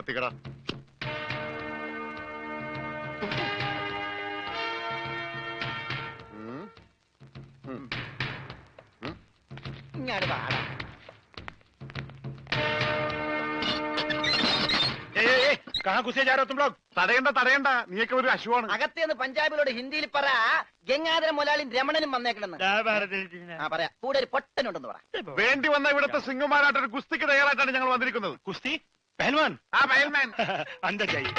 കത്തിക്കട. ഇങ്ങോട്ട് പാടാ. തടയണ്ട, നീയൊക്കെ ഒരു അശുവാണ്. അകത്തേന്ന് പഞ്ചാബിലോട് ഹിന്ദിയിൽ പറ, ഗംഗാധര മുതലാളിയും രമണനും വന്നേക്കണെന്ന്. പറയാ, കൂടെ ഒരു പൊട്ടനുണ്ടെന്ന് പറ. വേണ്ടി വന്ന ഇവിടുത്തെ സിംഗമാരായിട്ടൊരു കുസ്തിക്ക് തയ്യാറായിട്ടാണ് ഞങ്ങൾ വന്നിരിക്കുന്നത്. കുസ്തി പഹൽവാൻ. ആ പഹൽമാൻ अंदर जाइए.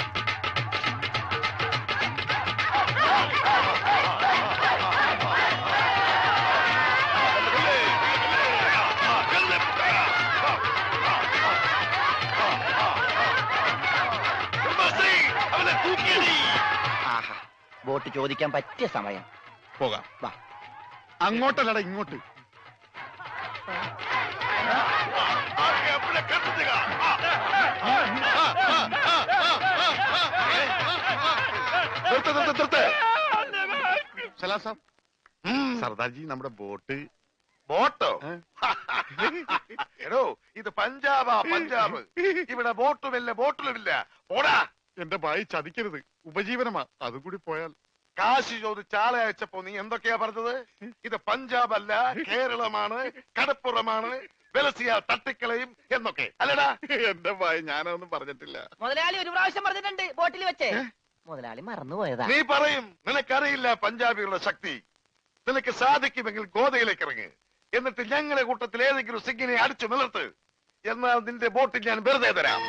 വോട്ട് ചോദിക്കാൻ പറ്റിയ സമയം. പോകാം. വാ. അങ്ങോട്ടല്ലടാ, ഇങ്ങോട്ട്. സർദാർജി, നമ്മുടെ ബോട്ടോ? എടോ, ഇത് പഞ്ചാബാ, പഞ്ചാബ്. ഇവിടെ ബോട്ടുമില്ല, ബോട്ടിലുമില്ല. പോടാ. എന്റെ ഭായി ചതിക്കരുത്, ഉപജീവനമാ. അതുകൂടി പോയാൽ. കാശ് ചോദിച്ച് ആളെ അയച്ചപ്പോ നീ എന്തൊക്കെയാ പറഞ്ഞത്? ഇത് പഞ്ചാബ് അല്ല, കേരളമാണ്, കടപ്പുറമാണ്, വെലസിയ തട്ടിക്കളയും എന്നൊക്കെ അല്ലടാ. എന്റെ ഭായി, ഞാനൊന്നും പറഞ്ഞിട്ടില്ല. മുതലാളി ഒരു പ്രാവശ്യം പറഞ്ഞിട്ടുണ്ട് ബോട്ടിൽ വെച്ചേ. മുതലാളി മറന്നുപോയതാ. നീ പറയും നിനക്കറിയില്ല പഞ്ചാബികളുടെ ശക്തി. നിനക്ക് സാധിക്കുമെങ്കിൽ ഗോതയിലേക്ക് ഇറങ്ങ്. എന്നിട്ട് ഞങ്ങളുടെ കൂട്ടത്തിൽ ഏതെങ്കിലും സിംഗിനെ അടിച്ചു നിലർത്ത്. എന്നാൽ നിന്റെ ബോട്ടിൽ ഞാൻ വെറുതെ തരാം.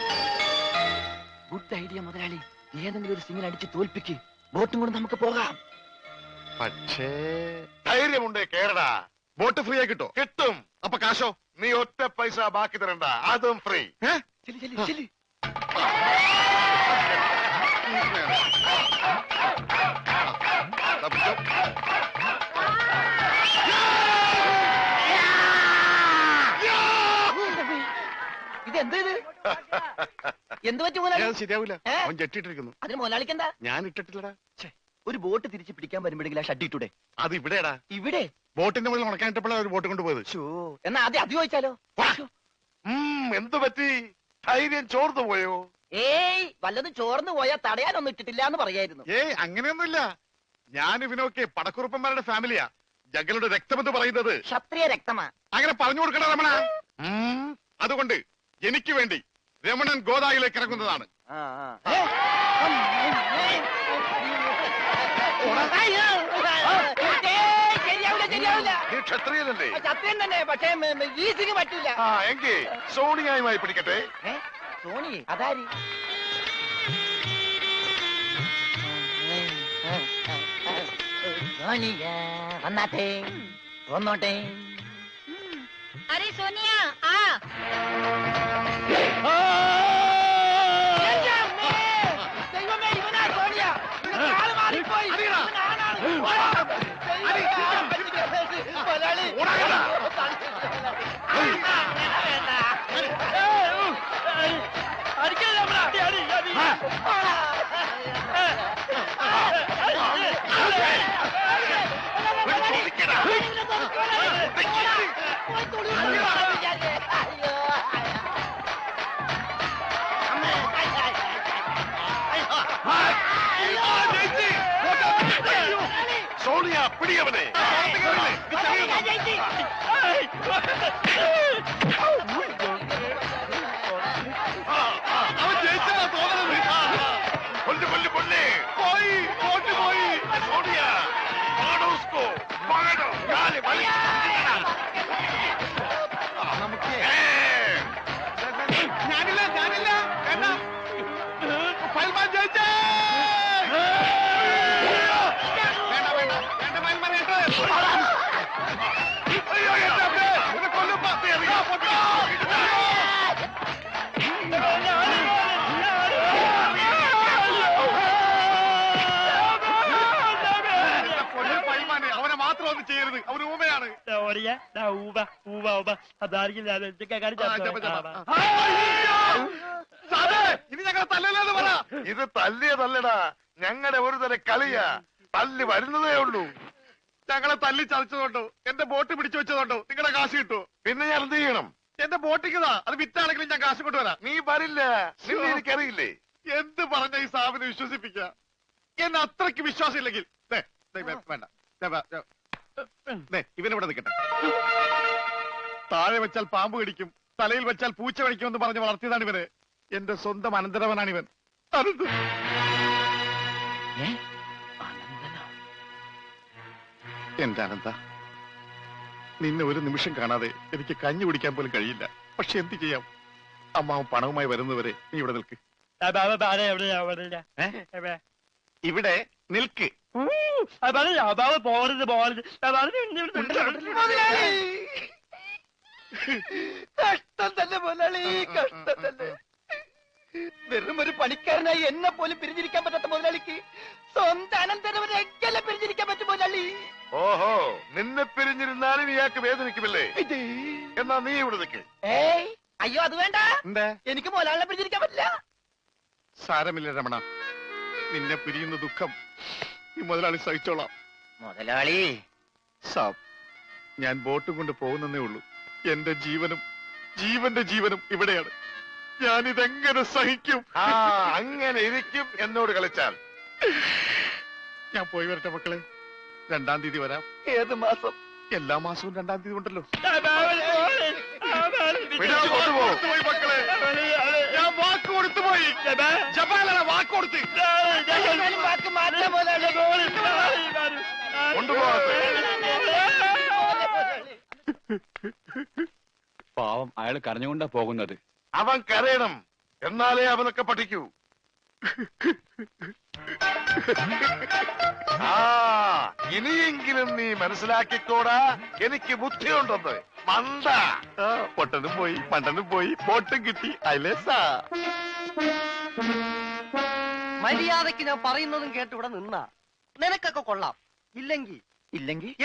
ഗുഡ് ഐഡിയ മുതലാളി. ഏതെങ്കിലും ഒരു സിംഗിനെ അടിച്ച് തോൽപ്പിക്ക്. ബോട്ടും കൊണ്ട് നമുക്ക് പോകാം. പക്ഷേ ധൈര്യമുണ്ടേ കേരടാ. ബോട്ട് ഫ്രീ ആയി കിട്ടോ? കിട്ടും. അപ്പൊ കാശോ? നീ ഒറ്റ പൈസ ബാക്കി തരണ്ട, അതും ഫ്രീ. ഇതെന്ത് ഇത്? എന്ത് പറ്റി മുതലാളി? ശരിയാവില്ല, അവൻ ജെട്ടിട്ടിരിക്കുന്നു. അതിന് മുതലാളിക്ക് എന്താ? ഞാൻ ഇട്ടിട്ടില്ലടാ. ഒരു ബോട്ട് തിരിച്ച് പിടിക്കാൻ വരുമ്പോഴെങ്കിലും ആ ഷഡ് ഇട്ടൂടെ? അത് ഇവിടെടാ. ഇവിടെ ബോട്ടിന്റെ മുകളിൽ ഉണക്കാനിട്ടപ്പോഴാണ് ഒരു ബോട്ട് കൊണ്ടുപോയത്. എന്നാ ആദ്യം അത് ചോദിച്ചാലോ? എന്തു പറ്റി? ധൈര്യം ചോർന്നു പോയോ? ഏയ്, വല്ലതും ചോർന്നു പോയാ തടയാനൊന്നും ഇട്ടിട്ടില്ല എന്ന് പറയായിരുന്നു. ഏയ്, അങ്ങനെയൊന്നുമില്ല. ഞാൻ ഇവനൊക്കെ പടക്കുറുപ്പന്മാരുടെ ഫാമിലിയാ. ഞങ്ങളുടെ രക്തമെന്ന് പറയുന്നത് ക്ഷത്രിയ രക്തമാ. അങ്ങനെ പറഞ്ഞു കൊടുക്കണ രമണ. അതുകൊണ്ട് എനിക്ക് വേണ്ടി രമണൻ ഗോദായിലേക്ക് ഇറങ്ങുന്നതാണ്. നീ ക്ഷത്രിയനല്ലേ? സത്യം തന്നെ, പക്ഷേ ഈ സിംഗ് പറ്റൂല. എങ്കിൽ സോണിയായുമായി പിടിക്കട്ടെ. സോണി അതാരി? സോണിയ വന്നാട്ടെ, വന്നോട്ടെ. अरे सोनिया आ. ദൈവമേ, ഇവനാ സോണിയ. കാല് മാറിപ്പോയി. സോണിയ, പിടിയവനെ. അവൻ ജയിച്ചാ തോന്നണത്. കൊല്ലു കൊല്ലു കൊല്ലേ. പോയി, ബോട്ട് പോയി. സോണിയ, പാടോ ഉസ്കോ, പാടോ. കാല് വലി. ഞാനില്ല, ഞാനില്ല. വേണ്ട. പഹൽവാൻ ജയിച്ചേ. വേണ്ട, വേണ്ട, വേണ്ട പഹൽവാൻ, വേണ്ട. അയ്യോ, എന്റെ അമ്മേ, എന്നെ കൊല്ലും. അവനെ മാത്രം ഒന്നും ചെയ്യരുത്, അവന് ഊമയാണ്. ഇനി ഞങ്ങളെ തല്ലല്ലെന്ന് പറ. ഇത് തല്ലിയതല്ലടാ, ഞങ്ങളുടെ ഒരു തരം കളിയാ. തല്ലി വരുന്നതേ ഉള്ളൂ. ഞങ്ങളെ തല്ലി ചതച്ചതുകൊണ്ടോ എന്റെ ബോട്ട് പിടിച്ചു വെച്ചതുകൊണ്ടോ നിങ്ങളുടെ കാശ് കിട്ടുമോ? പിന്നെ ഞാൻ എന്ത് ചെയ്യണം? എന്റെ ബോട്ടിക്കതാ, അത് വിറ്റാണെങ്കിലും ഞാൻ കാശ് കൊണ്ടുവരാം. നീ വരില്ല, നിന്നെ എനിക്കറിയില്ലേ. എന്ത് പറഞ്ഞ ഈ സാബിനെ വിശ്വസിപ്പിക്ക? എന്നെ അത്രയ്ക്ക് വിശ്വാസം ഇല്ലെങ്കിൽ വേണ്ട, ഇവനിവിടെ നിൽക്കട്ടെ. താഴെ വെച്ചാൽ പാമ്പ് കടിക്കും, തലയിൽ വെച്ചാൽ പൂച്ച കടിക്കുമെന്ന് പറഞ്ഞ് വളർത്തിയതാണ് ഇവര്. എന്റെ സ്വന്തം അനന്തരവനാണ് ഇവൻ. എന്റെ അനന്ത, നിന്നെ ഒരു നിമിഷം കാണാതെ എനിക്ക് കഞ്ഞി കുടിക്കാൻ പോലും കഴിയില്ല. പക്ഷെ എന്ത് ചെയ്യാം, അമ്മാവൻ പണവുമായി വരുന്നവരെ നീ ഇവിടെ നിൽക്ക്. ഇവിടെ നിൽക്ക്. കഷ്ടം തന്നെ മുതലാളി, കഷ്ടം തന്നെ. വെറും ഒരു പണിക്കാരനായി എന്നെ പോലും പിരിഞ്ഞിരിക്കാൻ പറ്റാത്ത മുതലാളിക്ക് സ്വന്തം അനന്തരവനെ എങ്ങനെ പിരിഞ്ഞിരിക്കാൻ പറ്റും മുതലാളി? ഓഹോ, നിന്നെ പിരിഞ്ഞിരുന്നാലും ഇയാൾക്ക് വേദനിക്കുമല്ലേ? എന്നാ നീ ഇവിടെ നിൽക്ക്. ഏയ് അയ്യോ, അത് വേണ്ട. എന്താ? എനിക്ക് മുതലാളിനെ പിരിഞ്ഞിരിക്കാൻ പറ്റില്ല. സാരമില്ല രമണ, നിന്നെ പിരിയുന്ന ദുഃഖം ഈ മുതലാളി സഹിച്ചോളാം. മുതലാളി സാബ്, ഞാൻ ബോട്ടും കൊണ്ട് പോകുന്നേ ഉള്ളൂ. എന്റെ ജീവനും ജീവന്റെ ജീവനും ഇവിടെയാണ്. ഞാനിതെങ്ങനെ സഹിക്കും? ആ, അങ്ങനെ ഇരിക്കും എന്നോട് കളിച്ചാൽ. ഞാൻ പോയി വരട്ടെ മക്കളെ. 2-ാം തീയതി വരാം. ഏത് മാസം? എല്ലാ മാസവും 2-ാം തീയതി ഉണ്ടല്ലോ. കൊണ്ടുപോകും മക്കളെ, ഞാൻ വാക്ക് കൊടുത്തു പോയി. ജപാലന വാക്ക് കൊടുത്ത്. വാക്ക് മാറ്റാൻ മുതലാളി. കൊണ്ടുപോകാത്ത പാവം, അയാൾ കരഞ്ഞുകൊണ്ടാ പോകുന്നത്. അവൻ കരയണം, എന്നാലേ അവനൊക്കെ പഠിക്കൂ. ആ, ഇനിയെങ്കിലും നീ മനസ്സിലാക്കിക്കോടാ, എനിക്ക് ബുദ്ധിയുണ്ടെന്ന്. മണ്ട. പൊട്ടനും പോയി, മണ്ടനും പോയി, ബോട്ടും കിട്ടി. അയലേസാ. മര്യാദക്ക് ഞാൻ പറയുന്നതും കേട്ട് ഇവിടെ നിന്നാ നിനക്കൊക്കെ കൊള്ളാം. ഇല്ലെങ്കിൽ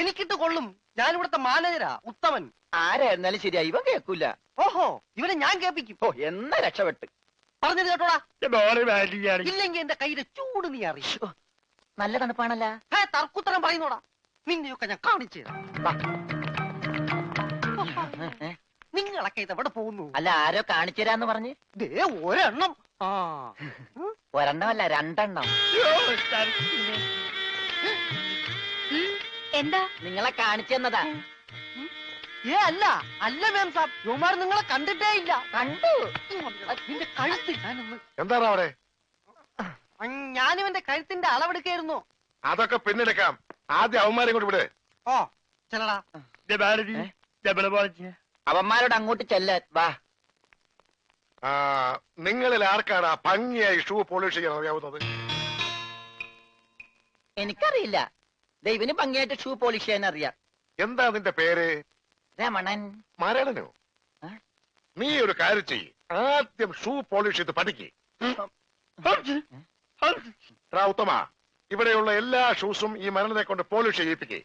എനിക്കിട്ട് കൊള്ളും. ഞാൻ ഇവിടുത്തെ മാനേജരാ, ഉത്തമൻ. ആരായിരുന്നാലും ശരിയാ, ഇവൻ കേൾക്കൂല. ഓഹോ, ഇവനെ ഞാൻ കേൾപ്പിക്കും. ഓ, എന്നാ രക്ഷപ്പെട്ട്. പറഞ്ഞത് കേട്ടോടാ. ഇല്ലെങ്കിൽ എന്റെ കയ്യിലെ ചൂട് നീ അറിയോ? നല്ല തണുപ്പാണല്ല. തർക്കുത്തരം പറയുന്നോടാ. നിന്നെയൊക്കെ ഞാൻ കാണിച്ചു തരാം. നിങ്ങളൊക്കെ ഇതെവിടെ പോകുന്നു? അല്ല, ആരോ കാണിച്ചുതരാന്ന് പറഞ്ഞ്. ദേ ഒരെണ്ണം. ആ, ഒരെണ്ണമല്ല, 2 എന്താ? നിങ്ങളെ കാണിച്ചു തന്നതാ. അല്ല അല്ല മാം സാബ്, യുമാർ നിങ്ങളെ കണ്ടിട്ടേ ഇല്ല. കണ്ടു. നിന്റെ കഴുത്ത് ഞാനൊന്ന്. എന്താണ് അവിടെ? ഞാനിവന്റെ കഴുത്തിന്റെ അളവെടുക്കായിരുന്നു. അതൊക്കെ പിന്നെടുക്കാം. ആദ്യം അവന്മാരെ കൊണ്ട് വിടെ. ഓ ചെല്ലടാ. അവന്മാരോട് അങ്ങോട്ട് ചെല്ലാൻ വാ. നിങ്ങളിൽ ആർക്കാണ് ആ ഭംഗിയായി ഷൂ പോളിഷ് ചെയ്യാൻ അറിയാവുന്നത്? എനിക്കറിയില്ല. ദൈവന് ഭംഗിയായിട്ട് ഷൂ പോളിഷ് ചെയ്യാൻ അറിയാം. എന്താ നിന്റെ പേര്? രമണൻ. മരണനോ? നീ ഒരു കാര്യം ചെയ്യ്, ആദ്യം ഷൂ പോളിഷ് ചെയ്ത് പഠിക്ക്. ഉത്തമ, ഇവിടെയുള്ള എല്ലാ ഷൂസും ഈ മരണനെ കൊണ്ട് പോളിഷ് ചെയ്യിപ്പിക്കേ.